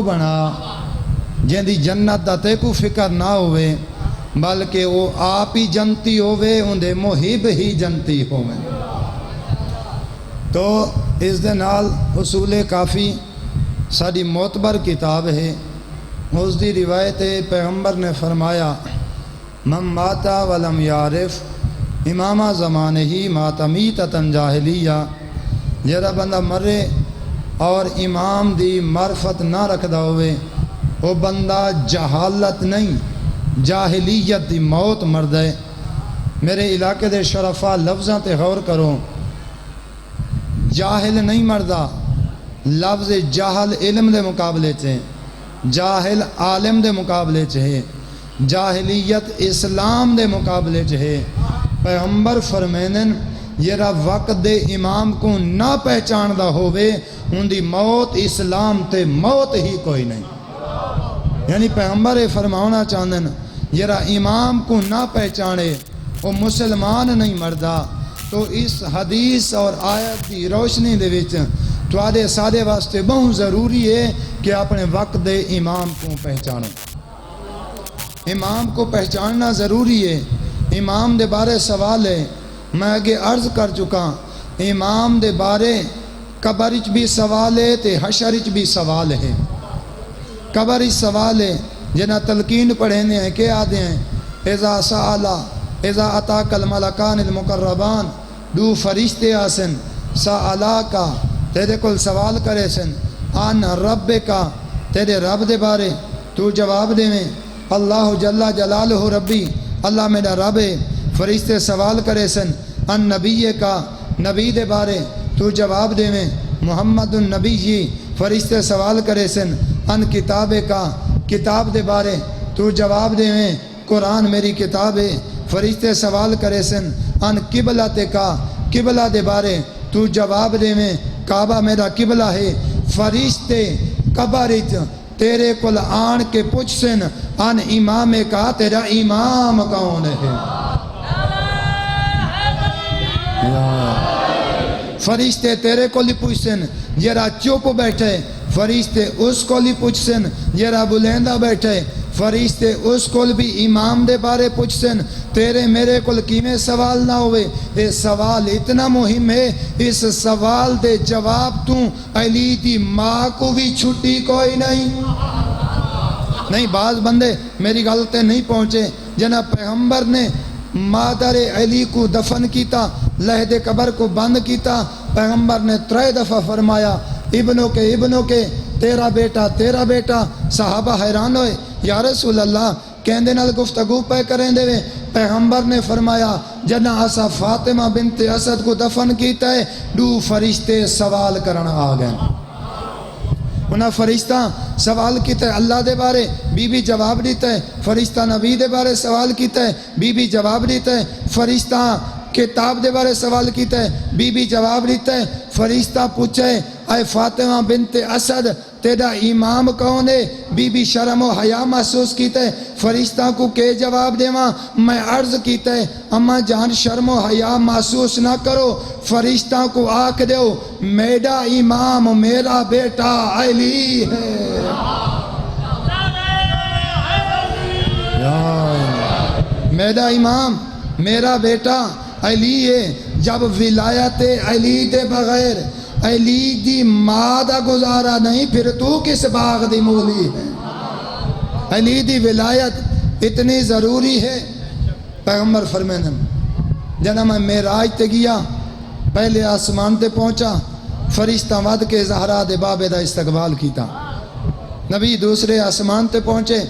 بنا جن دی جنت دا تے کو فکر نہ ہوئے بلکہ وہ آپ ہی جنتی ہوئے اندے محب ہی جنتی ہوئے. تو اس دے نال اصول کافی ساری معتبر کتاب ہے. اس دی روایت پیغمبر نے فرمایا من ماتا ولم یعرف امامہ زمانے ہی مات میتتن جاہلیہ. جڑا بندہ مرے اور امام دی معرفت نہ رکھدا ہوئے وہ بندہ جہالت نہیں جاہلیت دی موت مرد ہے. میرے علاقے دے شرفا لفظاں تے غور کرو. جاہل نہیں مردہ، لفظ جاہل علم دے مقابلے چھے، جاہل عالم دے مقابلے چھے، جاہلیت اسلام دے مقابلے چھے. پیغمبر فرمینن جیرا وقت دے امام کو نہ پہچان دا ہوئے ان دی موت اسلام تے موت ہی کوئی نہیں. یعنی پیغمبر فرمانا چاندن جیرا امام کو نہ پہچانے وہ مسلمان نہیں مردہ. تو اس حدیث اور آیت کی روشنی دے وچ تواڈے سارے واسطے بہت ضروری ہے کہ اپنے وقت دے امام کو پہچانو. امام کو پہچاننا ضروری ہے. امام دے بارے سوال ہے، میں آگے عرض کر چکا. امام دے بارے قبرچ بھی سوال ہے تے حشرچ بھی سوال ہے. قبرچ سوال ہے جنہ تلقین پڑھینے ہیں کہ آدھے ہیں اذا سآلا اذا اتاک الملکان المقربان دو فرشتے آسن سآلا کا تیرے کل سوال کرے سن آن رب کا تیرے رب دے بارے تو جواب دے میں اللہ جل جلالہ ربی اللہ میرا رب ہے. فرشتے سوال کرے سن ان نبی کا نبی دے بارے تو جواب دے میں محمد النبی جی. فرشتے سوال کرے سن ان کتاب کا کتاب دے بارے تو جواب دے میں قرآن میری کتاب ہے. فرشتے سوال کرے سن ان قبلہ کا قبلہ دے بارے تو جواب دے میں کعبہ میرا قبلہ ہے. فرشتے قبرچ تیرے کل آن کے پوچھ سن ان امام کا تیرا امام کون ہے. فرشتے تیرے کو لی پوچھ سن جرا چپ بیٹھے، فرشتے اس کو لی پوچھ سن جرا بلیندہ بیٹھے. فرشتے اس کو بھی امام دے بارے پوچھ سن تیرے میرے کل کیمیں سوال نہ ہوئے. یہ سوال اتنا مہم ہے، اس سوال دے جواب تو علی دی ماں کو بھی چھٹی کوئی نہیں. بعض بندے میری غلطے نہیں پہنچے. جناب پیغمبر نے مادر علی کو دفن کیتا، لہد قبر کو بند کیتا. پیغمبر نے 3 دفعہ فرمایا ابنوں کے تیرا بیٹا. صحابہ حیران ہوئے یا رسول اللہ کہندے نال گفتگو پہ کریں دے. پیغمبر نے فرمایا جنا اسا فاطمہ بنت اسد کو دفن کیتا ہے 2 فرشتے سوال کرنا آ گئے. انہاں فرشتہ سوال کیتا ہے اللہ دے بارے، بی بی جواب دیتا ہے. فرشتہ نبی دے بارے سوال کیتا ہے، بی بی جواب دیتا ہے. فرشتہ کتاب دے بارے سوال کیتا ہے، بی بی جواب دیتا ہے. فرشتہ پوچھے اے فاطمہ بنت اسد تیرا امام کون ہے؟ بی بی شرم و حیا محسوس کیتا ہے. فرشتہ کو کہ جواب دے ماں میں عرض کیتا ہے اما جان شرم و حیا محسوس نہ کرو. فرشتہ کو آکھ دیو میرا امام میرا بیٹا علی ہے. میرا امام میرا بیٹا علی ہے. جب ولایت علی دے بغیر علی دی ماں دا گزارا نہیں پھر تو کس باغ دی مولی ہے. علی دی ولایت اتنی ضروری ہے. پیغمبر فرمائیں جنا میں معراج تے گیا پہلے آسمان تے پہنچا فرشتہ ود کے زہرا دے بابے دا استقبال کیتا. نبی دوسرے آسمان تے پہنچے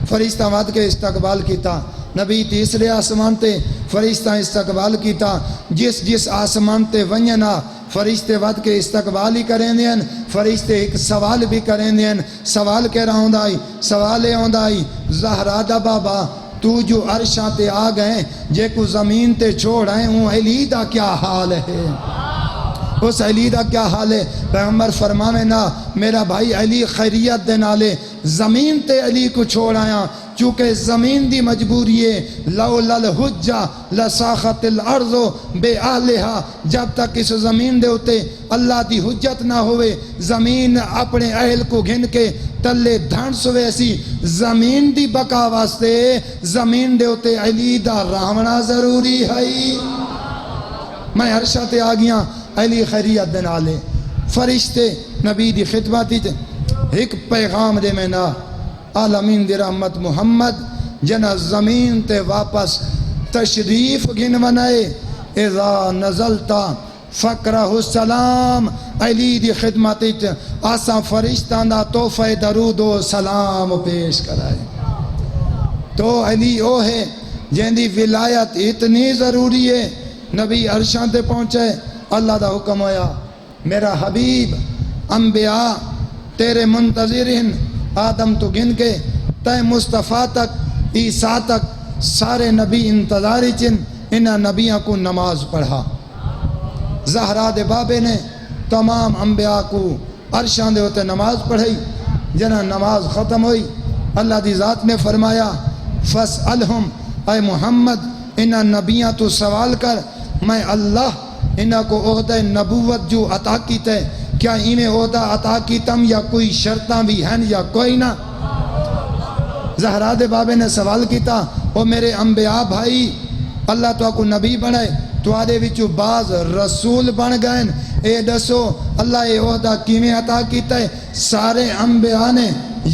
فرشتہ ود کے استقبال کیتا. نبی تیسرے آسمان تے فرشتہ استقبال کیتا. جس آسمان تے ونجنا فرشتے ود کے استقبال ہی کریں دیں. فرشتے ایک سوال بھی کریں دیں. سوال کہہ رہا ہوں سوال آئی زہرا دا بابا تو جو عرشاں تے آ گئے جے کو زمین تے چھوڑ آئے ہوں علی دا کیا حال ہے. اس علی دا کیا حال ہے؟ پیغمبر فرماوے نا میرا بھائی علی خیریت دے نالے زمین تے علی کو چھوڑ آیا، چونکہ زمین دی مجبوری ہے، لولا الحجہ لساخت الارض بے اہلہا، جب تک اس زمین دے ہوتے اللہ دی حجت نہ ہوئے زمین اپنے اہل کو گھن کے تلے دھنس ویسی زمین دی بقا واسطے زمین دے ہوتے علی دا رہنا ضروری ہے۔ میں عرشہ تے آ گیا علی خیریت دے نالے فرشتے نبی دی خدمتی تے ایک پیغام دے میں نا عالمین دی رحمت محمد جنا زمین تے واپس تشریف گن ونائے اذا نزلتا فقرہ السلام علی دی خدمتی تے آسا فرشتان دا تحفہ درود و سلام پیش کرائے۔ تو علی او ہے جن دی ولایت اتنی ضروری ہے، نبی عرشان تے پہنچے اللہ دا حکم ہویا میرا حبیب انبیاء تیرے منتظرین آدم تو گن کے تے مصطفیٰ تک عیسیٰ تک سارے نبی انتظاری چن انہا نبیوں کو نماز پڑھا۔ زہرا دے بابے نے تمام انبیاء کو عرشان دے ہوتے نماز پڑھائی، جنہاں نماز ختم ہوئی اللہ دی ذات نے فرمایا فَاسْأَلْهُمْ اے محمد انہاں نبیوں تو سوال کر، میں اللہ انہاں کو عہدہ نبوت جو عطا کیتے کیا انہیں عہدہ عطا کیتم یا کوئی شرطاں بھی ہیں یا کوئی نہ؟ زہرا دے بابے نے سوال کیتا او میرے انبیاء بھائی اللہ تو کو نبی بنائے تو آدھے وچو بعض رسول بن گئے، اے دسو اللہ اے عہدہ کیویں عطا کیتا ہے؟ سارے انبیاء نے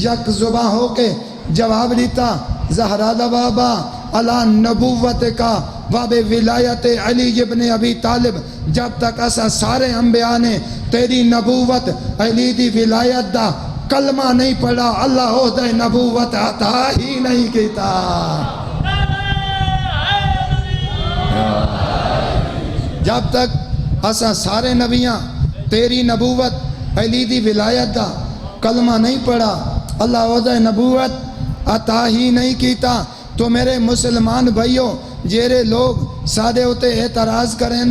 یک زباں ہو کے جواب دیتا زہرا دا بابا اللہ نبوت کا باب ولایت علی ابن ابی طالب جب تک اسا سارے انبیاء نے تیری نبوت علی دی ولایت دا کلمہ نہیں پڑھا اللہ عہدہ نبوت عطا ہی نہیں کیتا۔ جب تک اسا سارے نبیاں تیری نبوت علی دی ولایت دا کلمہ نہیں پڑھا اللہ عہدہ نبوت عطا ہی نہیں کیتا۔ تو میرے مسلمان بھائیوں جیرے لوگ سادے ہوتے اعتراض کریں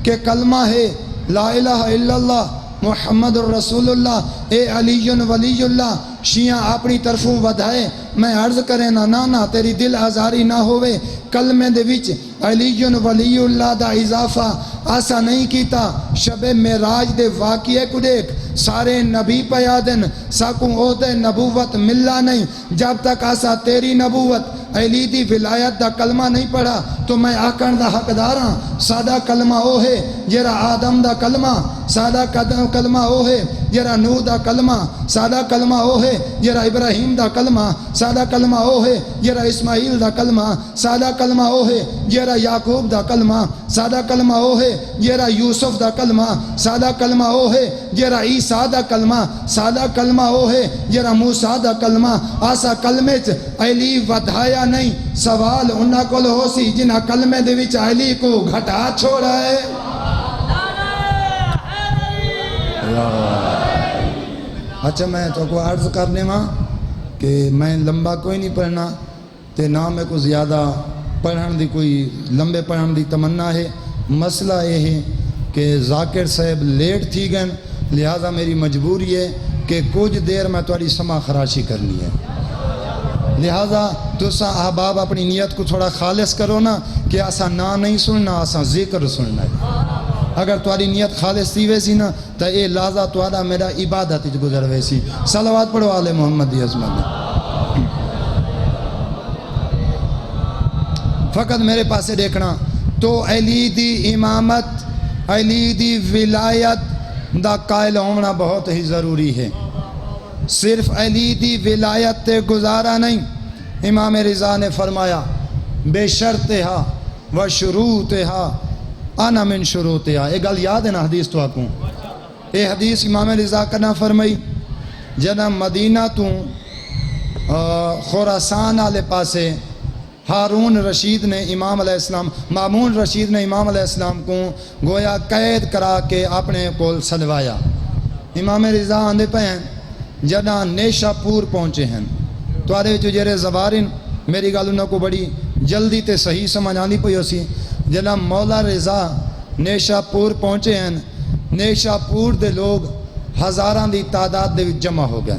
کہ کلمہ ہے لا الہ الا اللہ محمد الرسول اللہ اے علی ولی اللہ شیعہ اپنی طرفوں ودھائے، میں عرض کریں نا تیری دل آزاری نہ ہوئے، کلمے دے وچ علی ولی اللہ دا اضافہ آسا نہیں کیتا۔ شب معراج دے واقعے کو دیکھ سارے نبی پیادن ساکوں عہدہ نبوت ملا نہیں، جب تک آسا تیری نبوت علی دی ولایت دا کلمہ نہیں پڑھا تو میں آکھن دا حقدار ہاں۔ سادہ کلمہ او ہے جرا آدم دا کلمہ، سادہ کلمہ او ہے جرا نوح دا کلمہ، سادہ کلمہ او ہے جرا ابراہیم دا کلمہ، سادہ کلمہ او ہے جرا اسماعیل دا کلمہ، سادہ کلمہ او ہے جرا یعقوب دا کلمہ، سادہ کلمہ او ہے جرا یوسف دا کلمہ، سادہ کلمہ او ہے جرا عیسیٰ دا کلمہ، سادہ کلمہ او ہے جرا موسیٰ دا کلمہ۔ آسا کلمے چ علی ودھایا نہیں، سوال انہاں کول ہو سی جنہاں کلمے دے وچ علی کو گھٹا چھوڑا ہے۔ اچھا میں تو کو عرض کرنے ماں کہ میں لمبا کوئی نہیں پڑھنا تے نہ میں کو زیادہ پڑھن دی کوئی لمبے پڑھن دی تمنا ہے۔ مسئلہ یہ ہے کہ ذاکر صاحب لیٹ تھی گئن لہذا میری مجبوری ہے کہ کچھ دیر میں تھوڑی سما خراشی کرنی ہے، لہذا تسا احباب اپنی نیت کو تھوڑا خالص کرو نا کہ آسا نا نہیں سننا آسا ذکر سننا ہے۔ اگر تمہاری نیت خالص تھی ویسی نا تو اے لازا تمہارا میرا عبادت گزر ویسی۔ صلوات پڑھو آل محمد دی عظمت۔ فقط میرے پاسے دیکھنا تو علی دی امامت علی دی ولایت دا قائل ہونا بہت ہی ضروری ہے۔ صرف علی دی ولایت تے گزارا نہیں، امام رضا نے فرمایا بے شرطہا و شروطہا انا من شروطہا۔ ایک گل یاد ہے نا حدیث تو آکوں، اے حدیث امام رضا کرنا فرمائی جنہ مدینہ تو خوراسان آلے پاسے ہارون رشید نے امام علیہ السلام مامون رشید نے امام علیہ السلام کو گویا قید کرا کے اپنے کول سلوایا۔ امام رضا آندے پہ ہیں جنہ نیشہ پور پہنچے ہیں تو آرے جو جیرے زبارن میری گل انہوں کو بڑی جلدی تے صحیح سمجھ آنی پئی ہو سی۔ جنہ مولا رضا نیشہ پور پہنچے ہیں نیشا پور دے لوگ ہزاراں دی تعداد دے وچ جمع ہو گئے.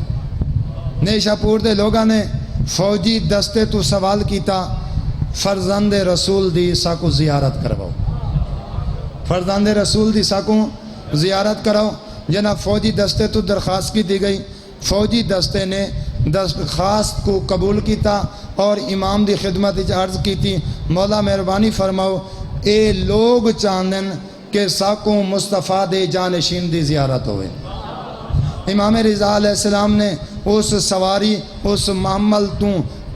نیشا پور دے لوگاں نے فوجی دستے تو سوال کیتا فرزند رسول دی ساکو زیارت کرواؤ, فرزند رسول دی ساکو زیارت کراؤ. جناب فوجی دستے تو درخواست کی دی گئی. فوجی دستے نے درخواست کو قبول کیتا اور امام دی خدمت وچ عرض کی تھی مولا مہربانی فرماؤ اے لوگ چاندن کہ ساکو مصطفیٰ دے جانشین دی زیارت ہوئے. امام رضا علیہ السلام نے اس سواری اس معمل تو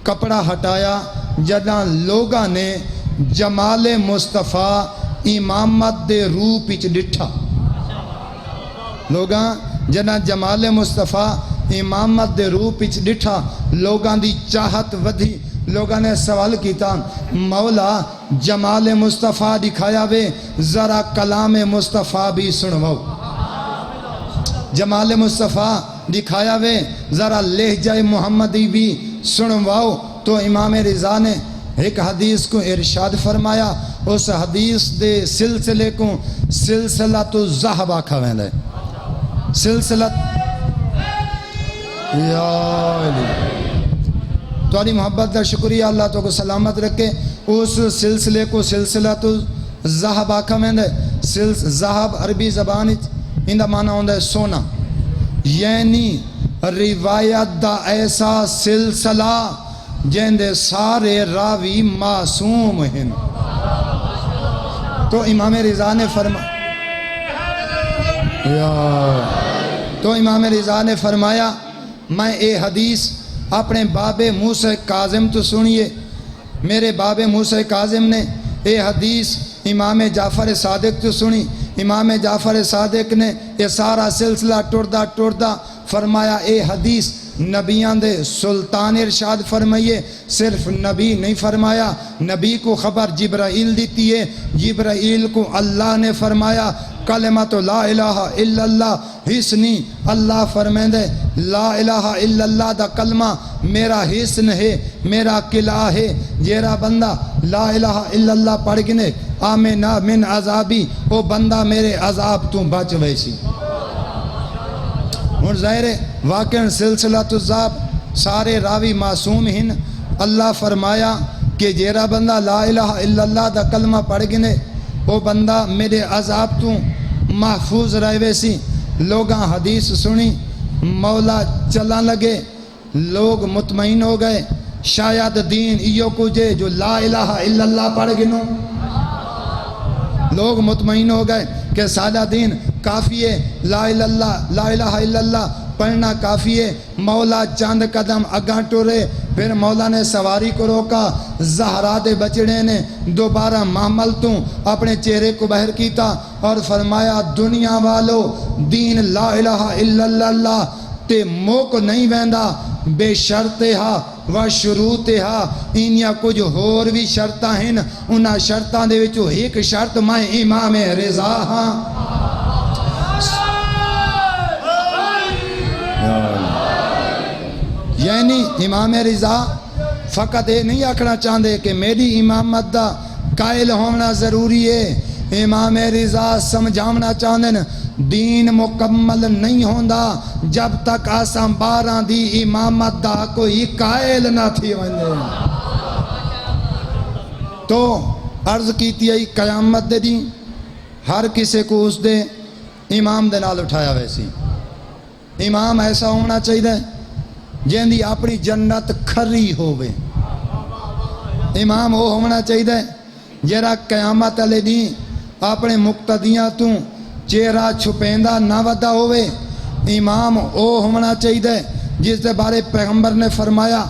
کپڑا ہٹایا جداں لوگاں نے جمال مصطفیٰ امامت دے روپ وچ ڈٹھا. لوگاں جداں جمال مصطفیٰ امامت دے روپ وچ ڈٹھا لوگاں دی چاہت ودھی. لوگاں نے سوال کیتا مولا جمال مصطفیٰ دکھایا وے ذرا کلام مصطفیٰ بھی سنواؤ. جمال مصطفیٰ دکھایا وے ذرا لہجہ محمدی بھی سنواؤ. تو امام رضا نے ایک حدیث کو ارشاد فرمایا. اس حدیث دے سلسلے کو سلسلۃ الذہب آکھا ویندا ہے. سلسلہ یا علی تمہاری محبت کا شکریہ, اللہ تو کو سلامت رکھے. اس سلسلے کو سلسلۃ الذہب آکھا ویندا ہے. ذہب عربی زبان اندہ معنی ہوندا ہے سونا, یعنی روایت دا ایسا سلسلہ جیندے سارے راوی معصوم ہیں. تو امام رضا نے فرمایا میں اے حدیث اپنے باب موسیٰ کاظم تو سنیے. میرے باب موسیٰ کاظم نے اے حدیث امام جعفر صادق تو سنی. امام جعفر صادق نے یہ سارا سلسلہ ٹردہ فرمایا اے حدیث نبیان دے سلطان ارشاد فرمائیے. صرف نبی نہیں فرمایا, نبی کو خبر جبرائیل دیتی ہے. جبرائیل کو اللہ نے فرمایا کلمۃ لا الہ الا اللہ حسنی. اللہ فرمیندے لا الہ الا اللہ دا کلمہ میرا حسن ہے, میرا قلعہ ہے. جیرا بندہ لا الہ الا اللہ پڑھ گنے آمنا من عذابی وہ بندہ میرے عذاب تو بچ ویسی. اور ظاہر واقعاً سلسلۃ الذہب سارے راوی معصوم ہیں. اللہ فرمایا کہ جیرا بندہ لا الہ الا اللہ دا کلمہ پڑھ گنے وہ بندہ میرے عذاب تو محفوظ رہے ویسی. لوگاں حدیث سنی, مولا چلان لگے, لوگ مطمئن ہو گئے شاید دین ایو کجے جو لا الہ الا اللہ پڑھ گنو. لوگ مطمئن ہو گئے کہ سادہ دین کافی ہے, لا الہ الا اللہ پڑھنا کافی ہے. مولا چاند قدم اگاں ٹورے, پھر مولا نے سواری کو روکا. زہرا دے بچڑے نے دوبارہ محمل تو اپنے چہرے کو بہر کیتا اور فرمایا دنیا والو دین لا الہ الا اللہ تے موک نہیں ویندا بے شرطے ہا و شروطے ہا. انیا کچھ ہور بھی شرطاں ہیں, انہاں شرطاں دے وچوں ایک شرط میں امام رضا ہاں. یعنی امام رضا فقط یہ نہیں آکھنا چاہتے کہ میری امامت دا قائل ہونا ضروری ہے. امام رضا سمجھاونا چاہتے دین مکمل نہیں ہوندا جب تک آساں 12 دی امامت دا کوئی قائل نہ تھی ونجے. تو عرض کیتی ہے قیامت دے دی ہر کسے کو اس دے امام دے نال اٹھایا ویسی. امام ایسا ہونا چاہیے جن دی اپنی جنت کھری ہوئے. امام وہ ہونا چاہیے جرا قیامت علی دی اپنے مقتدیاں تو چہرہ چھپیندہ نہ ودا ہوئے. امام وہ ہونا چاہیے جس دے بارے پیغمبر نے فرمایا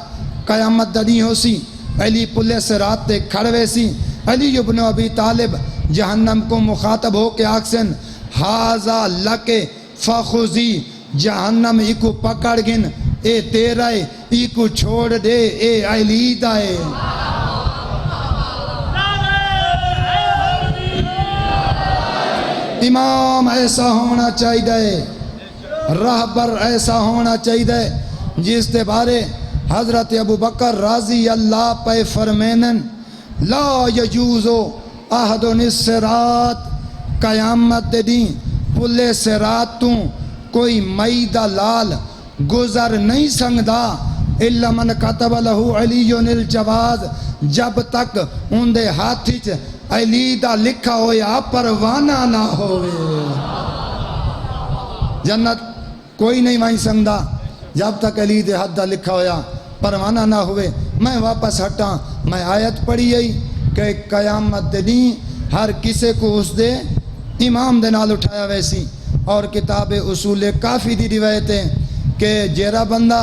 قیامت دنی ہو سی علی پلے سے رات تے کھڑوے سی. علی ابن ابی طالب جہنم کو مخاطب ہو کے آکسن ہاذا لکے فخذی جہنم ایکو پکڑ گن اے تیرا ہے ایکو چھوڑ دے اے علی دا ہے. امام ایسا ہونا چاہیے, رہبر ایسا ہونا چاہیے جس کے بارے حضرت ابو بکر رضی اللہ پہ فرمینن لا یجوزو احد الصراط قیامت دین پلے سرات تو کوئی مئی دا لال گزر نہیں سنگدا الا من کتب لہو علی الجواز، جب تک ان دے ہاتھ وچ علی دا لکھا ہویا پروانہ نہ ہوئے۔ جنت کوئی نہیں وائیں سنگدا جب تک علی دے ہاتھ دا لکھا ہویا پروانہ نہ ہوئے۔ میں واپس ہٹاں، میں آیت پڑھی آئی کہ قیامت دن ہر کسے کو اس دے امام دے نال اٹھایا ویسی۔ اور کتاب اصول کافی دی روایت ہے کہ جیرا بندہ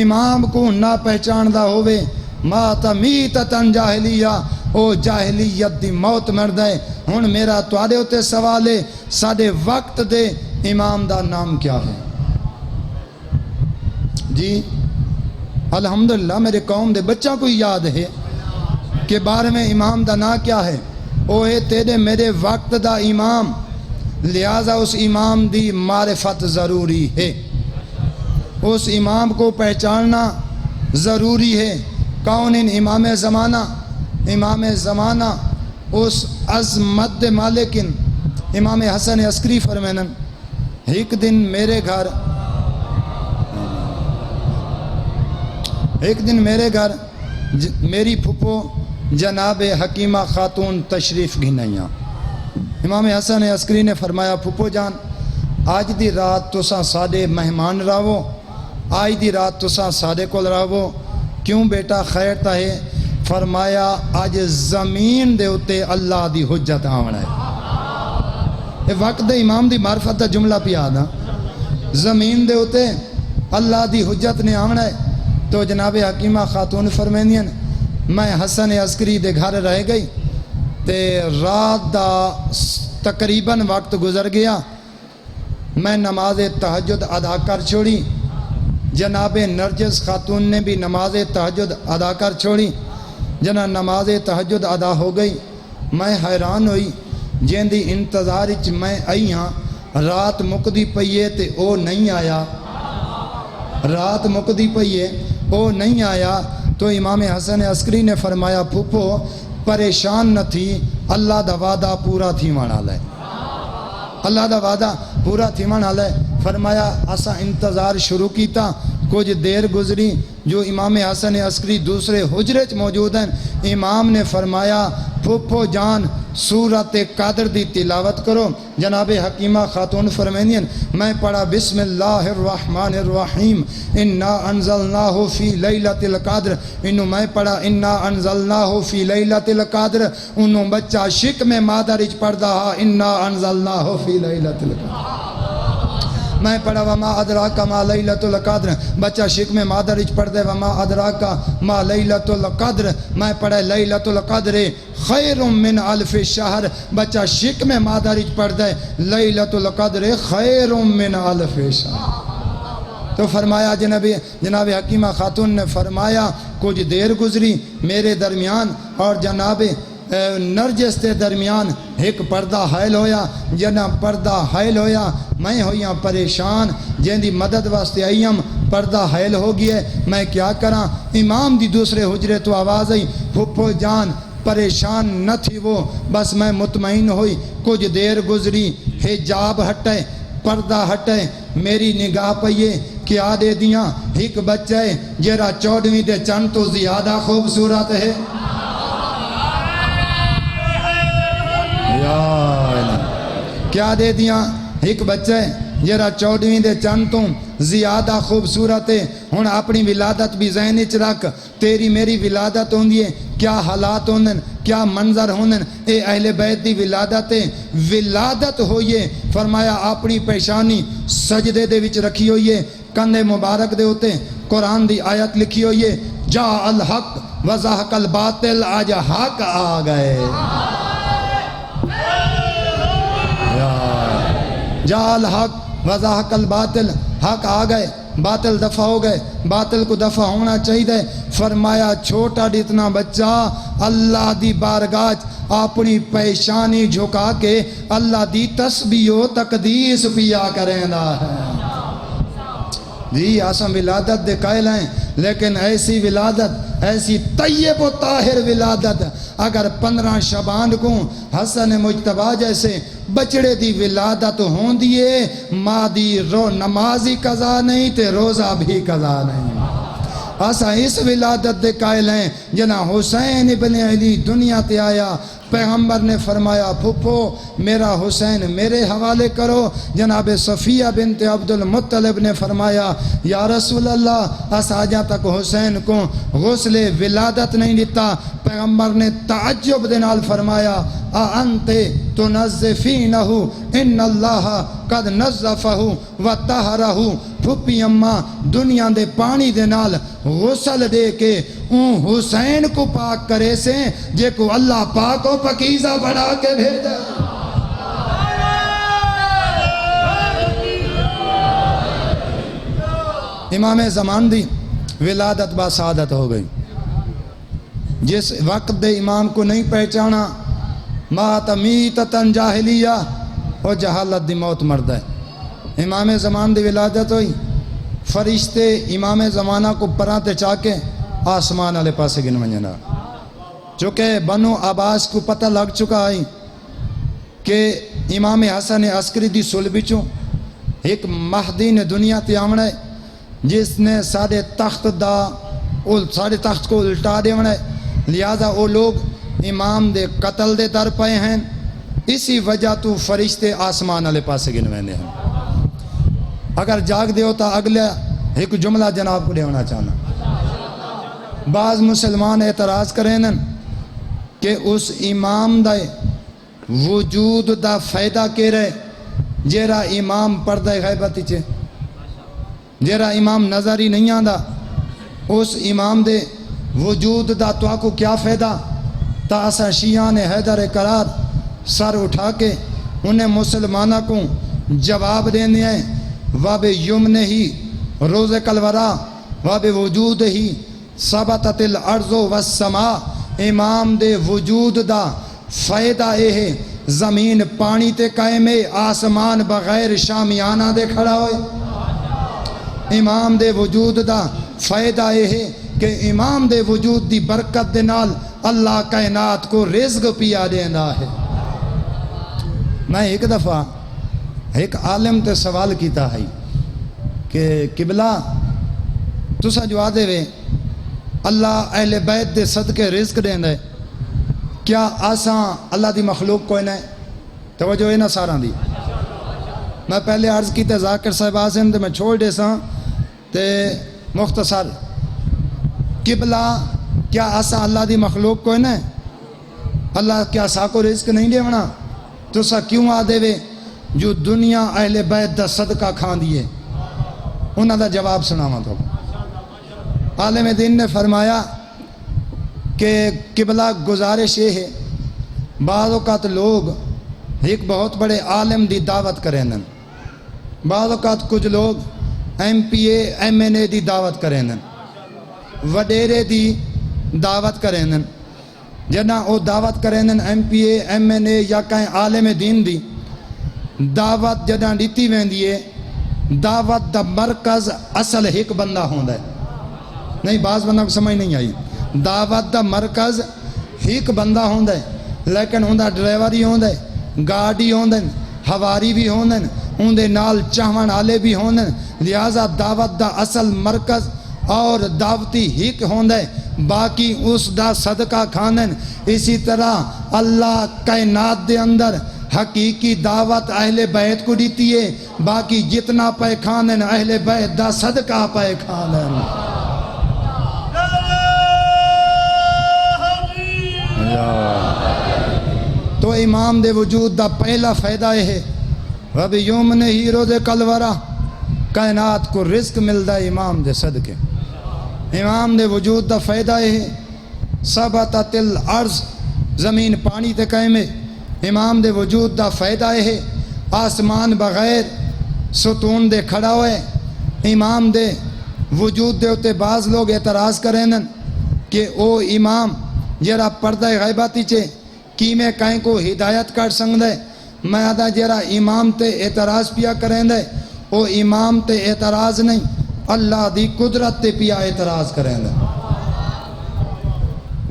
امام کو نہ پہچاندہ ہوئے مات میتتن جاہلیہ، او جاہلیت دی موت مرد ہے۔ ہن میرا تواڈے اتے سوال ہے، ساڈے وقت دے امام دا نام کیا ہے؟ جی الحمدللہ میرے قوم دے بچہ کو یاد ہے کہ 12ویں امام دا نام کیا ہے؟ او ہے تیرے میرے وقت دا امام، لہذا اس امام دی معرفت ضروری ہے، اس امام کو پہچاننا ضروری ہے۔ کون ان امام زمانہ؟ امام زمانہ اس عظمت مالکن امام حسن عسکری فرمینن ایک دن میرے گھر میری پھپھو جناب حکیمہ خاتون تشریف گھنائیاں۔ امام حسن عسکری نے فرمایا پھپھو جان آج دی رات تساں ساڈے مہمان راوو، آج دی رات تساں ساڈے کول راوو، کیوں بیٹا خیر تا ہے؟ فرمایا آج زمین دے اتے اللہ دی حجت آونا ہے۔ وقت دے امام دی معرفت دا جملہ پیا دا، زمین دے اتے اللہ دی حجت نے آونا ہے۔ تو جناب حکیمہ خاتون فرمینیاں میں حسن عسکری دے گھر رہ گئی تے رات دا تقریباً وقت گزر گیا، میں نماز تہجد ادا کر چھوڑی، جناب نرجس خاتون نے بھی نماز تہجد ادا کر چھوڑی۔ جنا نماز تہجد ادا ہو گئی، میں حیران ہوئی جن دی انتظار وچ میں آئی ہاں، رات مکدی پئیے تے او نہیں آیا، رات مکدی پئیے او نہیں آیا۔ تو امام حسن عسکری نے فرمایا پھپھو پریشان نہ تھی، اللہ دا وعدہ پورا تھی والا ہے، اللہ دا وعدہ پورا تھی والا ہے۔ فرمایا اسا انتظار شروع کیتا، کچھ دیر گزری، جو امام حسن عسکری دوسرے حجرے چ موجود ہیں، امام نے فرمایا پھپھو جان سورت قدر دی تلاوت کرو۔ جناب حکیمہ خاتون فرمینین میں پڑھا بسم اللہ الرحمن الرحیم انا انزلناہ فی لیلۃ القدر، انہوں میں پڑھا انا انزلناہ فی لیلۃ القدر، انہوں بچہ شک میں مادرج پڑھدا ہا انا انزلناہ فی لیلۃ القدر، میں پڑھا وما ادراک ما لیلۃ القدر، بچہ شک میں مادرج پڑھ دے وما ادراک ما لیلۃ القدر، میں پڑھا لیلۃ القدر خیر من الف شہر، بچہ شک میں مادرج پڑھ دے لیلۃ القدر خیر من الف شہر۔ تو فرمایا جناب حکیمہ خاتون نے فرمایا کچھ دیر گزری میرے درمیان اور جناب نرجس کے درمیان ایک پردہ حائل ہویا، جنا پردہ حائل ہویا میں ہویاں پریشان، جن دی مدد واسطے آئیم پردہ حائل ہو گیا، میں کیا کراں؟ امام دی دوسرے حجرے تو آواز آئی پھپھو جان پریشان نہ تھی وہ، بس میں مطمئن ہوئی۔ کچھ دیر گزری، حجاب ہٹے، پردہ ہٹے، میری نگاہ پئیے کیا دے دیاں ایک بچہ ہے جیرا 14ویں دے چند تو زیادہ خوبصورت ہے۔ کیا دے دیاں ایک بچہ ہے جیرا 14ویں دے چند تو زیادہ خوبصورت ہے۔ ہن اپنی ولادت بھی ذہن وچ رکھ، تیری میری ولادت ہوندی ہے، کیا حالات ہوندن، کیا منظر ہوندن، اے اہل بیت دی ولادت ہے، ولادت ہوئیے۔ فرمایا اپنی پیشانی سجدے دے وچ رکھی ہوئیے، کندھے مبارک دے ہوتے قرآن دی آیت لکھی ہوئیے جا الحق وزہق الباطل، آج حق آ گئے، جا الحق وزہق الباطل، حق آ گئے، باطل دفع ہو گئے، باطل کو دفع ہونا چاہیے۔ فرمایا چھوٹا اتنا بچہ اللہ دی بارگاہ اپنی پیشانی جھکا کے اللہ دی تسبیح و تقدیس پیا کریندا ہے۔ جی آسان ولادت دے قائل ہیں، لیکن ایسی ولادت، ایسی طیب و طاہر ولادت اگر 15 شعبان کو حسن مجتبی جیسے بچڑے دی ولادت ہون دیے ماں دی نمازی قضا نہیں تے روزہ بھی قضا نہیں اسا اس ولادت دے قائل ہیں جنا حسین ابن علی دنیا تے آیا پیغمبر نے فرمایا پھپھو میرا حسین میرے حوالے کرو جناب صفیہ بنت عبد المطلب نے فرمایا یا رسول اللہ اس آجا تک حسین کو غسل ولادت نہیں دیتا پیغمبر نے تعجب دے نال فرمایا انت تنظفینہ ان اللہ قد نظفہ وطہرہ پھپھی اماں دنیا دے پانی دے نال غسل دے کے اون حسین کو پاک کرے سے جے کو اللہ پاک کو پکیزہ بڑھا کے بھیجا امام زمان دی ولادت با سعادت ہو گئی جس وقت دے امام کو نہیں پہچانا مات میتتن جاہلیہ اور جہالت دی موت مرد ہے امام زمان دی ولادت ہوئی فرشتے امام زمانہ کو پراتے چاہ کے آسمان والے پاسے گن ونجنا چونکہ بنو عباس کو پتہ لگ چکا ہے کہ امام حسن عسکری دی سلبی چوں ایک مہدی نے دنیا تے آمنا ہے جس نے سارے تخت کو الٹا دے آمنا ہے لہذا وہ لوگ امام دے قتل دے در پائے ہیں اسی وجہ تو فرشتے آسمان والے پاسے گن ویندے ہیں اگر جاگ دے ہوتا اگلے ایک جملہ جناب کو دے ہونا چاہنا بعض مسلمان اعتراض کریں کہ اس امام دا وجود دا فائدہ کے رہے جیرا امام پردہ غیبتی چھے جیرا امام نظر ہی نہیں آندا اس امام دے وجود دا تو آکو کیا فائدہ تا اسا شیعان حیدر قرار سر اٹھا کے انہیں مسلمانہ کو جواب دینے ہیں واب یمن ہی روز کلورا واب وجود ہی ثبتت الارض والسماء امام دے وجود دا فائدہ اے ہے زمین پانی تے قائم ہے آسمان بغیر شامیانہ دے کھڑا ہوئے امام دے وجود دا فائدہ اے ہے کہ امام دے وجود دی برکت دے نال اللہ کائنات کو رزق پیا دینا ہے میں ایک دفعہ ایک عالم تے سوال کیتا ہے کہ قبلہ تسا جو آدھے وے اللہ اہل بیت دے صدقے رزق دینا ہے کیا آساں اللہ دی مخلوق کوئی نہیں توجہ ہے نا ساراں دی میں پہلے عرض کی تے ذاکر صاحب آسن تے میں چھوڑ دے ساں تے مختصر قبلہ کیا آساں اللہ دی مخلوق کوئی نہیں اللہ کیا سا کو رزق نہیں دے ونا تو سا کیوں آدھے وے جو دنیا اہل بیت دا صدقہ کھان دیئے انہاں دا جواب سناواں تو عالم دین نے فرمایا کہ قبلہ گزارش یہ ہے بعض اوقات لوگ ایک بہت بڑے عالم دی دعوت کریں بعض اوقات کچھ لوگ M P A M N A دی دعوت کریں وڈیرے دی دعوت کریں جنا وہ دعوت کریں M P A M N A یا کہیں عالم دین دی دعوت جنا دیتی ویندی ہے دعوت دا مرکز اصل ایک بندہ ہوندا ہے نہیں بعض بندہ کو سمجھ نہیں آئی دعوت دا مرکز ایک بندہ ہوندا ہے لیکن اندہ ڈرائیور ہی ہوندا ہے گاڑی ہوندا ہے ہواری بھی ہوندا ہے اندے نال چاہون آلے بھی ہوندا ہے لہذا دعوت دا اصل مرکز اور دعوتی ہک ہوندا ہے باقی اس دا صدقہ کھانن اسی طرح اللہ کائنات دے اندر حقیقی دعوت اہل بیت کو دیتی ہے باقی جتنا پے کھانن اہل بیت دا صدقہ پے کھانن تو امام دے وجود دا پہلا فائدہ ہے رب یومن ہی روز کلورہ کائنات کو رزق ملدا ہے امام دے صدقے امام دے وجود دا فائدہ ہے ثبتت الارض زمین پانی تے قائم ہے امام دے وجود دا فائدہ ہے آسمان بغیر ستون دے کھڑا ہوئے امام دے وجود دے ہوتے بعض لوگ اعتراض کریں کہ او امام جرا پردہ غیباتی چے کی میں کہیں کو ہدایت کر سنگ دے میں آدھا جرا امام تے اعتراض پیا کریں دے او امام تے اعتراض نہیں اللہ دی قدرت تے پیا اعتراض کریں دے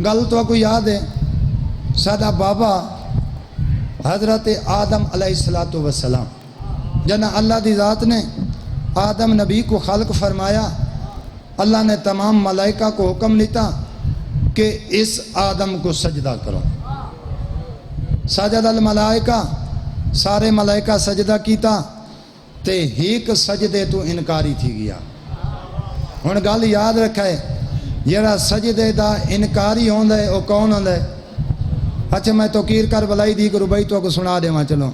گل تو کو یاد ہے سادہ بابا حضرت آدم علیہ السلام جنا اللہ دی ذات نے آدم نبی کو خلق فرمایا، اللہ نے تمام ملائکہ کو حکم دیتا کہ اس آدم کو سجدہ کرو۔ سجد الملائکہ، سارے ملائکہ سجدہ کیتا تے ایک سجدے تو انکاری تھی گیا۔ ہن گل یاد رکھے جڑا سجدے دا انکاری ہوندا ہے او کون ہوندا ہے؟ اچھا میں توقیر کربلائی دی کرو بھائی تو کو سنا دے چلو۔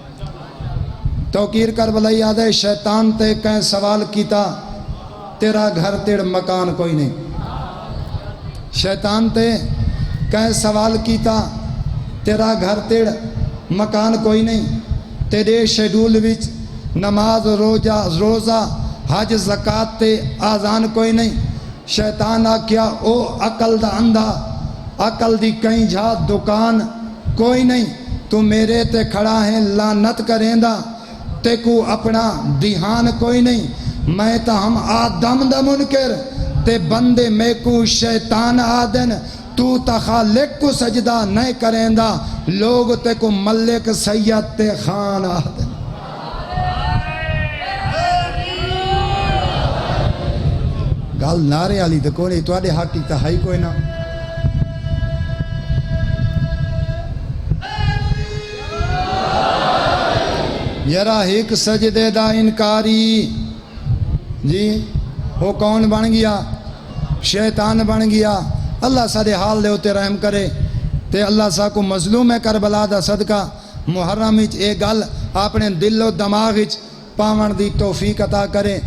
توقیر کربلائی یاد ہے، شیطان تے کہیں سوال کیتا تیرا گھر تیڑ مکان کوئی نہیں۔ شیطان تے کہیں سوال کیتا تیرا گھر تیڑ مکان کوئی نہیں، تیرے شیڈول وچ نماز روزہ حج زکات تے آزان کوئی نہیں۔ شیطان آکھیا او عقل دا اندھا، عقل دی کہیں جھا دکان کوئی نہیں، تو میرے تے کھڑا ہے لعنت کریں دا، تے کو اپنا دھیان کوئی نہیں۔ میں تا ہم آدم دا منکر تے بندے میں کو شیطان آدن، تو تا خالق کو سجدہ نہیں کریں دا، لوگ تے کو ملک سید تے خان آدن۔ گل نعرے علی تے کوئی نہیں، توڑے حق کی تہائی کوئی نہ۔ یرا ایک سجدے دا انکاری جی وہ کون بن گیا؟ شیطان بن گیا۔ اللہ سارے حال دے ہوتے رحم کرے تے اللہ سا کو مظلوم ہے کربلا دا صدقہ محرم وچ اے گل اپنے دل و دماغ وچ پاون دی توفیق عطا کرے۔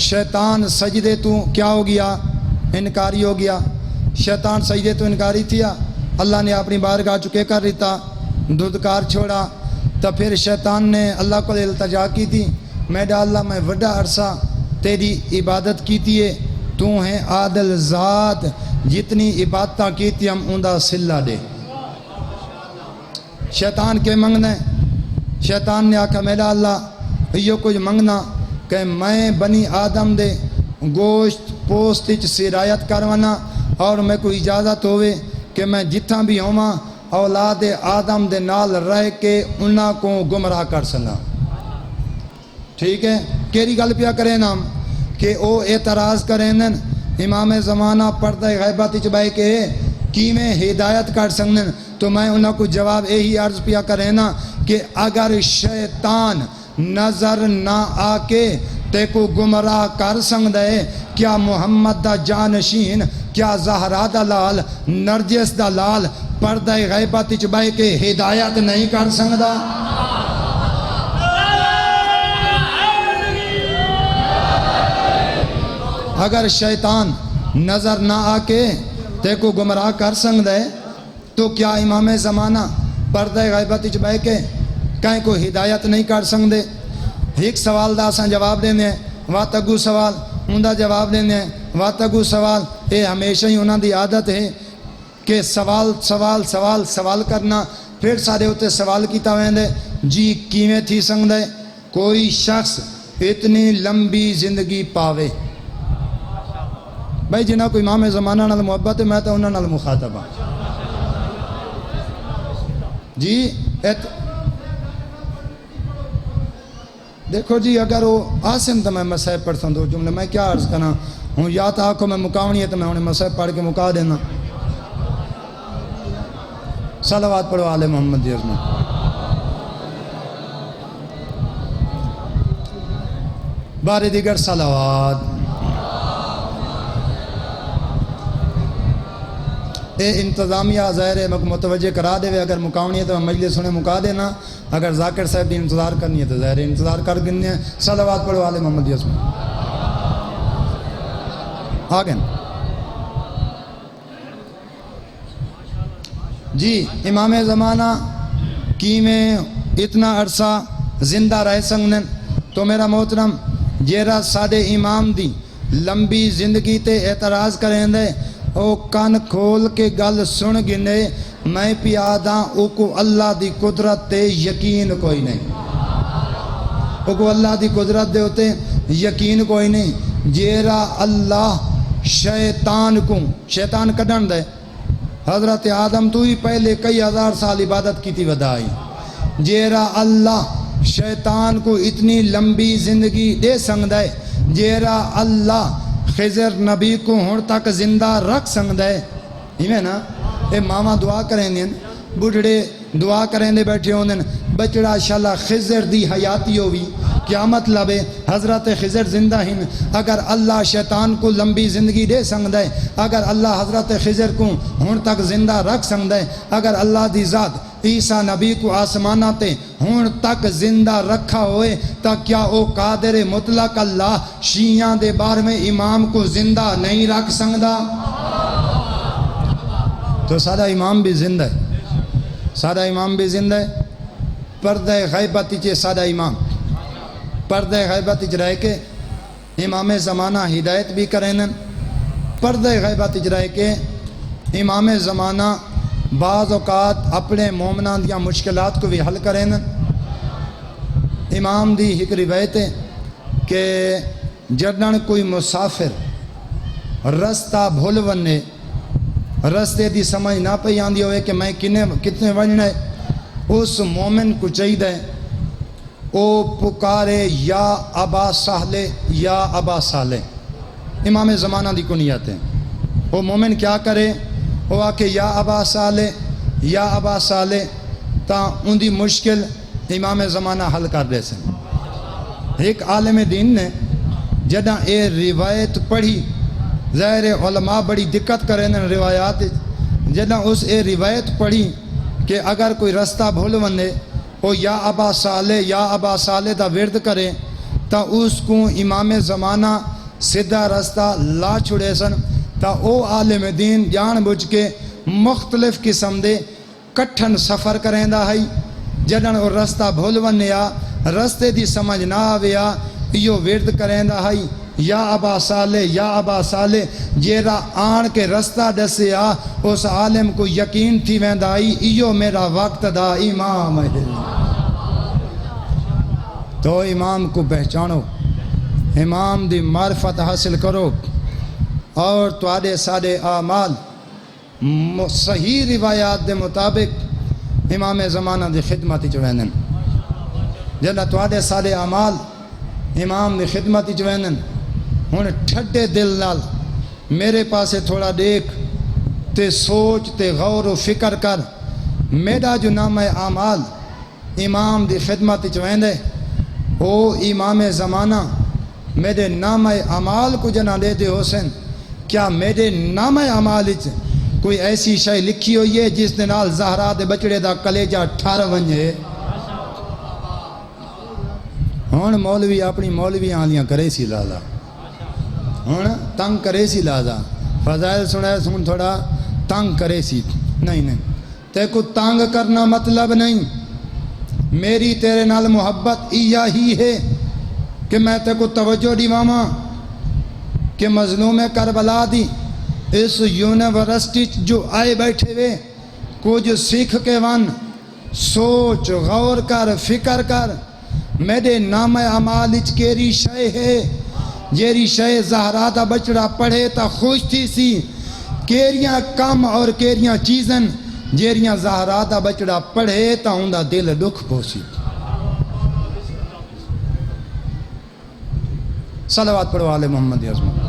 شیطان سجدے تو کیا ہو گیا؟ انکاری ہو گیا۔ شیطان سجدے تو انکاری تھیا، اللہ نے اپنی بارگاہ چکے کر دیتا، دھدکار چھوڑا۔ تو پھر شیطان نے اللہ کو التجا کی تھی، میڈا اللہ میں وڈا عرصہ تیری عبادت کیتی ہے، تو ہے عادل ذات، جتنی عبادتاں کیتی ہم اندہ صلہ دے۔ شیطان کے منگنا ہے، شیطان نے آکھا میڈا اللہ یہ کچھ منگنا کہ میں بنی آدم دے گوشت پوست سرایت کروانا، اور میں کو اجازت ہوئے کہ میں جتھاں بھی ہوں اولاد آدم دے نال رہ کے انہاں کو گمراہ کر سنا۔ ٹھیک ہے، کیری گل پیا کریں ہم کہ او اعتراض کریں امام زمانہ پردہ غیبت وچ بیٹھ کے کیویں ہدایت کر سکن، تو میں انہاں کو جواب یہی عرض پیا کریں نا کہ اگر شیطان نظر نہ آ کے تے کو گمراہ کر سکتا ہے، کیا محمد دا جانشین، کیا زہرا دا لال، نرجس دا لال پردہ غیبت وچ بیٹھ کے ہدایت نہیں کر سکتا؟ اگر شیطان نظر نہ آ کے تے کو گمراہ کر سکتا ہے تو کیا امام زمانہ پردہ غیبت وچ بیٹھ کے کہیں کو ہدایت نہیں کر سکتے؟ ایک سوال دا اساں جواب دینے ہیں، واتگو سوال اندہ جواب دینے ہیں، واتگو سوال اے ہمیشہ ہی انہاں دی عادت ہے کہ سوال کرنا، پھر سارے ہوتے سوال کیتا ویندے جی کیویں تھی سکدا ہے کوئی شخص اتنی لمبی زندگی پاوے؟ بھائی جنہاں کوئی امام زمانہ نال محبت ہے میں تو انہاں نال مخاطب ہاں جی۔ دیکھو جی اگر وہ آسن تو میں مسائب پڑھتا ہوں دو جملے، میں کیا عرض کرنا ہوں، یا تو آنکھوں میں مکاونی ہے تو میں انہیں مسائب پڑھ کے مکا دینا۔ صلوات پڑھو آل محمد دی عظمت۔ بار دیگر صلوات۔ اے انتظامیہ ظاہر ہے متوجہ کرا دے، اگر مکاونی ہے تو مجلس انہیں مکا دینا، اگر ذاکر صاحب دی انتظار کرنی ہے تو ظاہر ہے انتظار کر گننے ہیں۔ صلوات پڑھو آل محمد دی عظمت۔ آگئے جی امام زمانہ کیویں اتنا عرصہ زندہ رہ سکن؟ تو میرا محترم جیرا سادے امام دی لمبی زندگی تے اعتراض کریں دے او کان کھول کے گل سن گنے، میں پیاداں او کو اللہ دی قدرت تے یقین کوئی نہیں، او کو اللہ دی قدرت دے ہوتے یقین کوئی نہیں۔ جیرا اللہ شیطان کو شیطان کڈن دے حضرت آدم تو ہی پہلے کئی ہزار سال عبادت کی تھی ودائی جیرا اللہ شیطان کو اتنی لمبی زندگی دے سکتا ہے جیرا اللہ خضر نبی کو ہن تک زندہ رکھ سکتا ہے ایویں نا اے ماما دعا کریں دیں بڑھڑے دعا کریں دے بیٹھے ہوندے بچڑا شالا خضر دی حیاتی ہوئی کیا مطلب ہے حضرت خضر زندہ ہن اگر اللہ شیطان کو لمبی زندگی دے سکتا ہے اگر اللہ حضرت خضر کو ہن تک زندہ رکھ سکتا ہے اگر اللہ دی ذات عیسیٰ نبی کو آسمانہ تے ہن تک زندہ رکھا ہوئے تا کیا او قادر مطلق اللہ شیعہ دے بارے میں امام کو زندہ نہیں رکھ سکتا؟ تو سادہ امام بھی زندہ ہے سادہ امام بھی زندہ ہے پردہ غیبت چے سادہ امام پردہ غیبت رہ کے امام زمانہ ہدایت بھی کریں پردہ غیبت رہ کے امام زمانہ بعض اوقات اپنے مومنان دیا مشکلات کو بھی حل کریں امام دی ایک روایت ہے کہ جڑن کوئی مسافر رستہ بھول ونے رستے دی سمجھ نہ پئی آندی ہوئے کہ میں کتنے وجنا ہے اس مومن کو چاہیے او پکارے یا ابا سہلے یا ابا صالح امام زمانہ دی کنیت ہے وہ مومن کیا کرے وہ آ کے یا ابا صالح یا ابا صالح تا ان دی مشکل امام زمانہ حل کر دے سن ایک عالم دین نے جدہ اے روایت پڑھی ظاہر علماء بڑی دقت کریں روایات جدہ اس اے روایت پڑھی کہ اگر کوئی رستہ بھول ونے وہ یا ابا صالح دا ورد کرے تا اس کو امام زمانہ سدھا رستہ لا چھڑے سن تا او عالم دین جان بجھ کے مختلف قسم دے کٹھن سفر کریں دا ہے جدن وہ رستہ بھول ونیا رستے دی سمجھ نہ آویا ایو ورد کریں دا ہے یا ابا صالح جیرا آن کے رستہ دسیا اس عالم کو یقین تھی ویندائی ایو میرا وقت دا امام ہے تو امام کو پہچانو امام دی معرفت حاصل کرو اور تواڈے ساڈے اعمال صحیح روایات دے مطابق امام زمانہ دی خدمت وچ وینن جدہ تواڈے ساڈے اعمال امام دی خدمت وچ وینن ہن ٹھڈے دل نال میرے پاسے تھوڑا دیکھ تے سوچ تے غور و فکر کر میرا جو نام اعمال امام دی خدمت وچ ویندے او امام زمانہ میرے نام اعمال کو جنا دے دے حسین کیا میرے نام اعمال کوئی ایسی شے لکھی ہوئی ہے جس دے نال زہرا دے بچڑے دا کلیجہ ٹھار ونجے ہن مولوی اپنی مولوی آلیاں کرے سی لالا ہن تنگ کرے سی لالا فضائل سنائے سن تھوڑا تنگ کرے سی نہیں تے کو تنگ کرنا مطلب نہیں میری تیرے نال محبت ایا ہی ہے کہ میں تے کو توجہ دیواما کہ مظلوم کربلا دی اس یونیورسٹی جو آئے بیٹھے ہوئے کچھ سیکھ کے ون سوچ غور کر فکر کر میرے نام اعمال وچ کیری شے ہے جیری شے زہرا دا بچڑا پڑھے تا خوش تھی سی کیریاں کم اور کیریاں چیزن جیریاں زہرا دا بچڑا پڑھے تا ہوں دا دل دکھ پوسی صلوات پڑھو آل محمد عظمت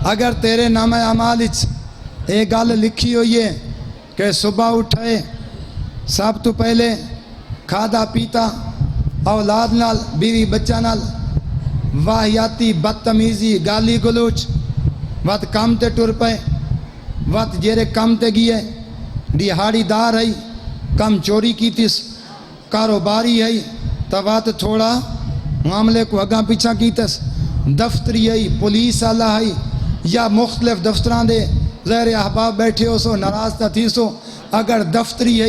اگر تیرے نام اعمال ایک گل لکھی ہوئی ہے کہ صبح اٹھائے سب تو پہلے کھادا پیتا اولاد نال بیوی بچہ نال واہیاتی بدتمیزی گالی گلوچ وقت کم تے ٹر پے وقت جیرے کم تے گئے دیہاڑی دار ہے کم چوری کی تیس کاروباری ہے توات تھوڑا معاملے کو اگاں پیچھا کی تس دفتری ہے پولیس والا ہے یا مختلف دفتران دے زہر احباب بیٹھے ہو سو ناراض تا تھی سو اگر دفتری ہے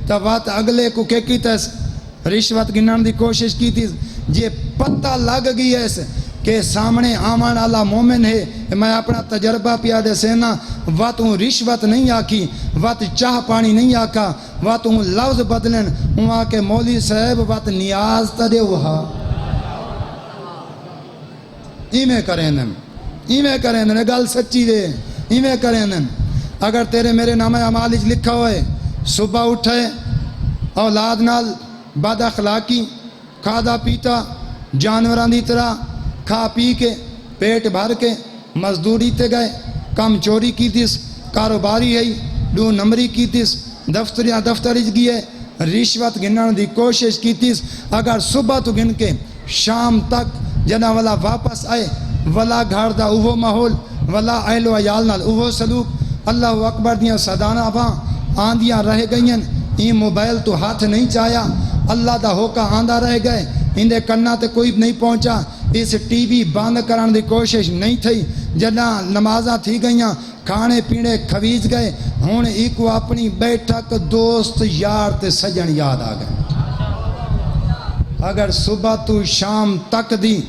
توات اگلے کو کی تس رشوت گنن دی کوشش کی تھی جے پتہ لگ گئی ہے کہ سامنے آمان اللہ مومن ہے میں اپنا تجربہ پیا دے سینا وات ہوں رشوت نہیں آکی وات چاہ پانی نہیں آکا وات ہوں لفظ بدلن ہوں آکے مولی صاحب وات نیاز تا دے وہا ایمیں کریں ایویں کریں دن گل سچی دے ایویں کریں دن اگر تیرے میرے نام اعمال وچ لکھا ہوئے صبح اٹھے اولاد نال بد اخلاقی کھادا پیتا جانوراں دی طرح کھا پی کے پیٹ بھر کے مزدوری تے گئے کم چوری کیتیس کاروباری ہے 2 نمبری کیتیس دفتر گئے رشوت گنن دی کوشش کیتیس اگر صبح تو گن کے شام تک جنا والا واپس آئے ولا گھر دا اوہ ماحول ولا اہل و عیال نال اوہ سلوک اللہ اکبر دیاں صدانا آواں آندیاں رہ گئیں این موبائل تو ہاتھ نہیں چایا اللہ دا ہوکا آندہ رہ گئے اندے کنہ تے کوئی نہیں پہنچا اس ٹی وی بند کرن دی کوشش نہیں تھی جنا نمازاں تھی گئیاں کھانے پینے کھویج گئے ہون ایک اپنی بیٹھک دوست یار تے سجن یاد آ گئے اگر صبح تو شام تک دی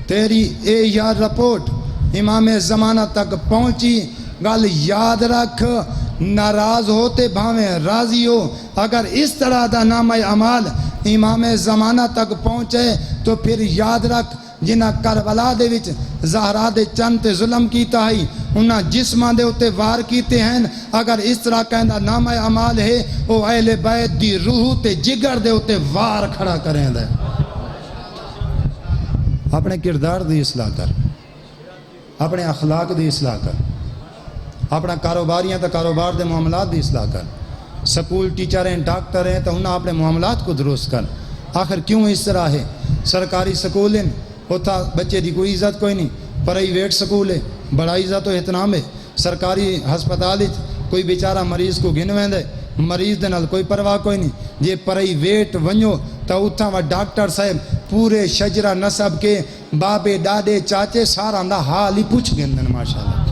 تیری اے یار رپورٹ امام زمانہ تک پہنچی گل یاد رکھ ناراض ہوتے بھاویں راضی ہو اگر اس طرح دا نام اعمال امام زمانہ تک پہنچے تو پھر یاد رکھ جنہ کربلا دے وچ زہرا دے چند تے ظلم کیتا ہے انہاں جسماں دے اتے وار کیتے ہیں اگر اس طرح کہندہ نام اعمال ہے او اہل بیت دی روح تے جگر دے اتے وار کھڑا کریں دے اپنے کردار دی اصلاح کر اپنے اخلاق دی اصلاح کر اپنا کاروباریاں تا کاروبار دے معاملات دی اصلاح کر سکول ٹیچر ہیں ڈاکٹر ہیں تو انہاں اپنے معاملات کو درست کر آخر کیوں اس طرح ہے سرکاری سکول ہیں ہوتا بچے دی کوئی عزت کوئی نہیں پرائیویٹ سکول ہے بڑا عزت و احترام ہے سرکاری ہسپتال کوئی بیچارہ مریض کو گن ویندے مریض دے نال کوئی پرواہ کوئی نہیں جے پرائیویٹ ونجو تو اتھاں وہ ڈاکٹر صاحب پورے شجرہ نسب کے بابے ڈاڈے چاچے سارا دا حال ہی پوچھ گندن ماشاءاللہ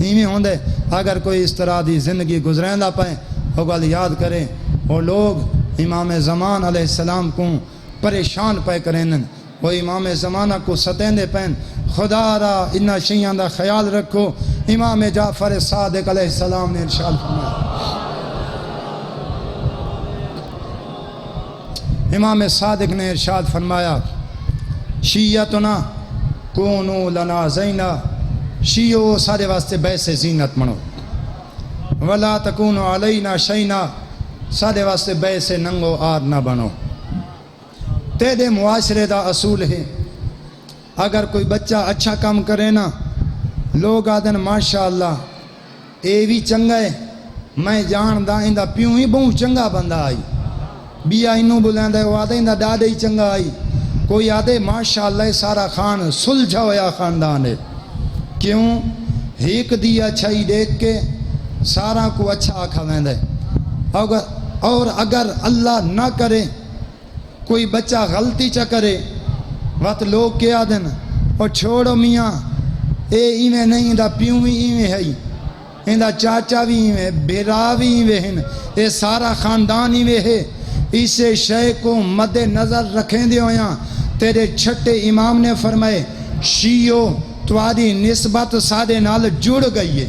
ایویں ہوندے اگر کوئی اس طرح دی زندگی گزریں دا پائیں وہ گل یاد کریں وہ لوگ امام زمان علیہ السلام کو پریشان پائے کریں وہ امام زمانہ کو ستین دے پین خدا را انہا شیعان دا خیال رکھو امام جعفر صادق علیہ السلام نے ارشاد فرمایا امام صادق نے ارشاد فرمایا شیعتنا کونو لنا زینہ شیعو سارے واسطے بیس زینت منو ولا تکونو علینا شینا سارے واسطے بیس ننگو آر نہ بنو تیرے معاشرے دا اصول ہے اگر کوئی بچہ اچھا کام کرے نا لوگ آدن ماشاءاللہ اے بھی چنگا ہے میں جان دا اندہ پیوں ہی بہت چنگا بندہ آئی بیا انہوں بلند ہے وہ آدھے اندہ ڈاڈے ہی چنگا آئی کوئی آدھے ماشاءاللہ سارا خان سلجھا ہویا خاندان ہے کیوں ایک دی اچھائی دیکھ کے سارا کو اچھا آکھا ویند ہے اور اگر اللہ نہ کرے کوئی بچہ غلطی چا کرے وقت لوگ کیا دن اور چھوڑو میاں اے ایویں نہیں دا پیوں بھی ایویں ہے اندہ چاچا بھی ایویں بیرا بھی ایویں ہیں اے سارا خاندان ایویں ہے اسے شے کو مد نظر رکھیں دے ہویاں تیرے چھٹے امام نے فرمائے شیعو تمہاری نسبت سادے نال جڑ گئی ہے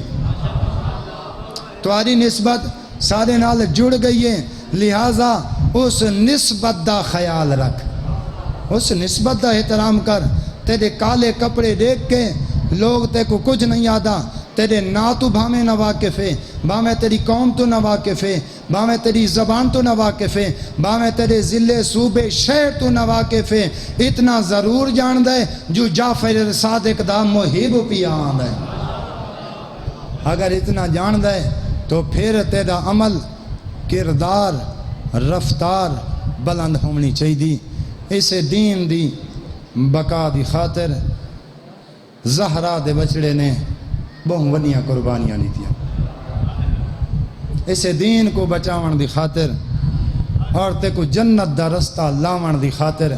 تمہاری نسبت سادے نال جڑ گئی ہے لہٰذا اس نسبت دا خیال رکھ اس نسبت دا احترام کر تیرے کالے کپڑے دیکھ کے لوگ تے کو کچھ نہیں آدھا تیرے نا تو بھامے نہ واقف ہے بھامے تیری قوم تو نہ واقف ہے بھامے تیری زبان تو نہ واقف ہے بھامے تیرے ضلع صوبے شہر تو نہ واقف ہے اتنا ضرور جان دے جو جعفر صادق دا محب پیا آن دے اگر اتنا جان دے تو پھر تیرا عمل کردار رفتار بلند ہونی چاہیے اسے دین دی بقا دی خاطر زہرا دے بچڑے نے بہت ونیاں قربانیاں نہیں دیا اسے دین کو بچاون دی خاطر اور تے کو جنت دا رستہ لاون دی خاطر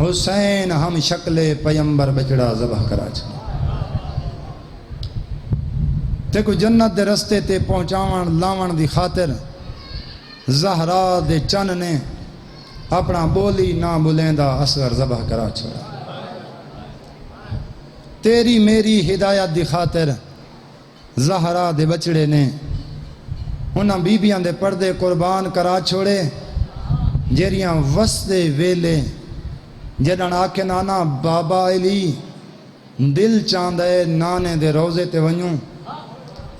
حسین ہم شکل پیمبر بچڑا ذبح کرا چھا تے کو جنت دے رستے تے پہنچاون لاون دی خاطر زہرا دے چن نے اپنا بولی نہ بلیندہ اصغر ذبح کرا چھوڑا تیری میری ہدایت دی خاطر زہرا دے بچڑے نے انہاں بیبیاں دے پردے قربان کرا چھوڑے جیریاں وسدے ویلے جنہاں آکھے نانا بابا علی دل چاندے نانے دے روزے تے ونیوں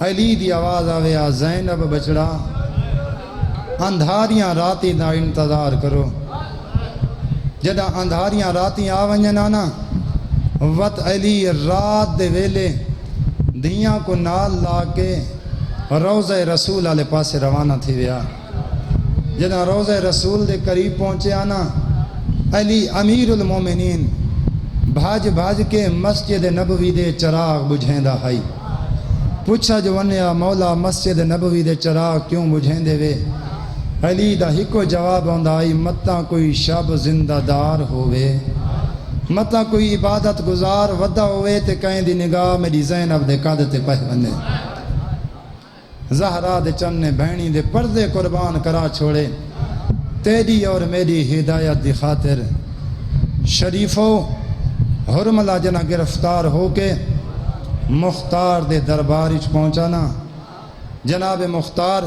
علی دی آواز آوے آ زینب بچڑا اندھاریاں راتی دا انتظار کرو جدہ اندھاریاں راتی آونجن آنا وط علی رات دے ویلے دھیاں کو نال لا کے روزہ رسول والے پاسے روانہ تھی ویا جدہ روزہ رسول دے قریب پہنچے آنا علی امیر المومنین بھاج بھاج کے مسجد نبوی دے چراغ بجھیں دا ہائی پوچھا جو ونیا مولا مسجد نبوی دے چراغ کیوں بجھیں دے وے علی دا ہکو جواب ہوندا آئی متا کوئی شب زندہ دار ہوئے متا کوئی عبادت گزار ودا ہوئے تے کہیں دی نگاہ میری زینب دے قد تے پہ بنے زہرا دے چنے بہنی دے پردے قربان کرا چھوڑے تیری اور میری ہدایت دی خاطر شریفو حرملہ جنہ گرفتار ہو کے مختار دے دربارچ پہنچانا جناب مختار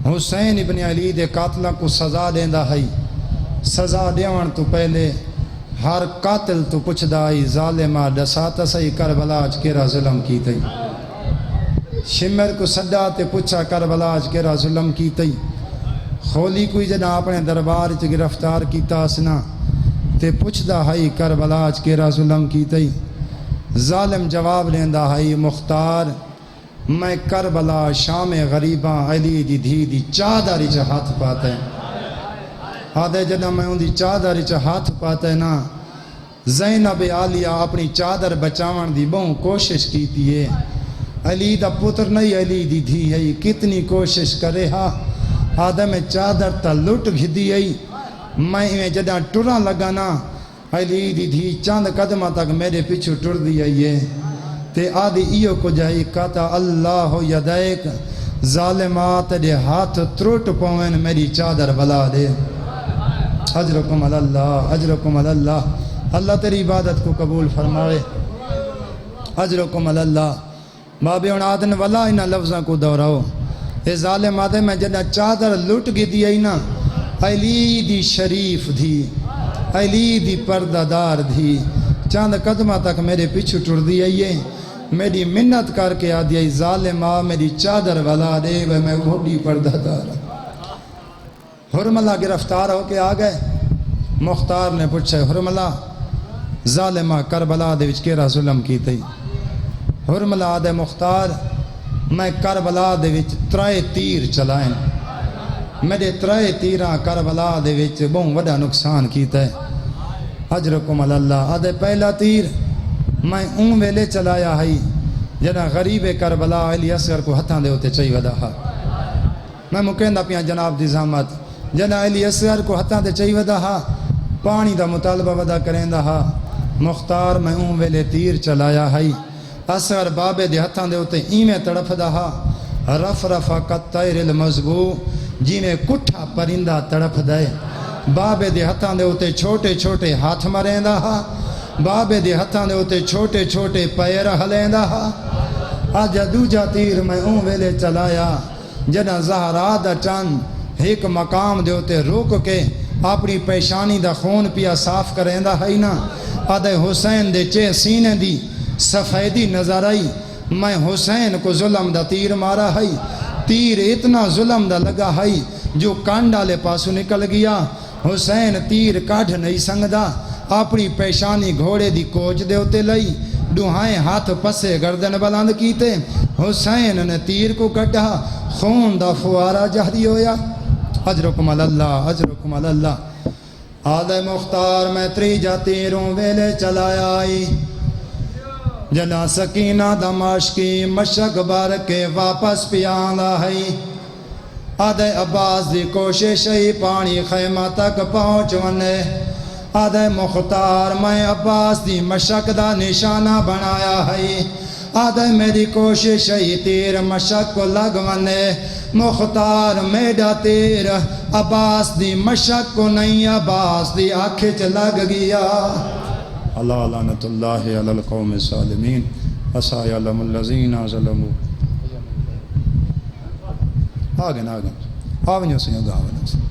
حسین ابن علی دے قاتلہ کو سزا دیندہ ہے سزا دیوان تو پہلے ہر قاتل تو پچھ دائی ظالمہ ڈساتا سہی کربلاج کیرا ظلم کی تئی شمر کو صدا تے پچھا کربلاج کیرا ظلم کی تئی خولی کوئی جنہ اپنے دربار چ گرفتار کیتا اسنا تے پچھ دا ہائی کربلاج کیرا ظلم کی تئی ظالم جواب لیندہ ہائی مختار میں کربلا شام غریباں علی دی دھی دی چادری چا ہاتھ پاتا ہے آدھے جنہ میں ان دی چادری چا ہاتھ پاتا ہے نا زینب عالیہ اپنی چادر بچاون دی بہن کوشش کیتی ہے علی دا پتر نہیں علی دی دھی ہے کتنی کوشش کرے ہاں آدھے میں چادر تا لٹ گھدی ہے میں جدہ ٹرا لگانا علی دی دھی چاند قدمہ تک میرے پیچھو ٹر دی ہے تے آدھی ایو کو جائی کہتا اللہ یدیک ظالمات دے ہاتھ تروٹ پوین میری چادر بلا دے اجرکم اللہ اجرکم اللہ اللہ تیری عبادت کو قبول فرمائے اجرکم اللہ بابی انادن والا انہ لفظاں کو دوراؤ اے ظالمات میں جنہ چادر لٹ گی دی اینا علی دی شریف دی علی دی پردہ دار دی چاند قدمہ تک میرے پیچھو ٹر دی ہے میری منت کر کے آدھی ہے ظالمہ میری چادر والا دے وہ میں گھوڑی پردہ دار حرملہ گرفتار ہو کے آگئے مختار نے پوچھے حرملہ ظالمہ کربلا دے وچ کیرا ظلم کی تئی حرملہ آدھے مختار میں کربلا دے وچ 3 تیر چلائیں میرے 3 تیرہ کربلا دے وچ بہن وڈا نقصان کیتا ہے اجرکم اللہ آدھے پہلا تیر میں اون ویلے چلایا ہے جنہ غریب کربلا علی اصغر کو ہتھاں دے ہوتے چاہی ودا ہا میں مکیندہ پیا جناب دی زحمت جنہ علی اصغر کو ہتھاں دے چاہی ودا ہا پانی دا مطالبہ ودا کریں دا ہا مختار میں اون ویلے تیر چلایا ہے اصغر بابے دے ہتھاں دے ہوتے ایمیں تڑف دا ہا رف رفا قطیر المزبو جی میں کٹھا پرندہ تڑپ دے بابے دے ہتھاں دے ہوتے چھوٹے چھوٹے ہاتھ مریں دا ہا بابے دے ہتھاں دے ہوتے چھوٹے چھوٹے پیر ہلیں دا ہا آج دوجا تیر میں اون ویلے چلایا جنہ زہرا دا چند ایک مقام دے ہوتے روک کے اپنی پیشانی دا خون پیا صاف کریں دا ہے نا آدھے حسین دے چے سینے دی سفیدی نظر آئی میں حسین کو ظلم دا تیر مارا ہے تیر اتنا ظلم دا لگا ہے جو کانڈا لے پاسو نکل گیا حسین تیر کاڑھ نہیں سنگدا اپنی پیشانی گھوڑے دی کوچ دے ہوتے لئی ڈوہائیں ہاتھ پسے گردن بلند کیتے حسین نے تیر کو کٹا خون دا فوارہ جہری ہویا اجرکم اللہ اجرکم اللہ آدھے مختار میں 3 تیروں ویلے چلایا آئی جنا سکینہ دمشقی مشک بار کے واپس پیاندہ ہے آدھے عباس دی کوشش ہی پانی خیمہ تک پہنچ ونے آدھے مختار میں عباس دی مشک دا نشانہ بنایا ہے آدھے میری کوشش ہی تیر مشک کو لگ ونے مختار میڈا تیر عباس دی مشک کو نہیں عباس دی آنکھیں لگ گیا اللہ لعنت اللہ علی القوم الظالمین وسيعلم الذين ظلموا آگن آونیو سنو گاونیو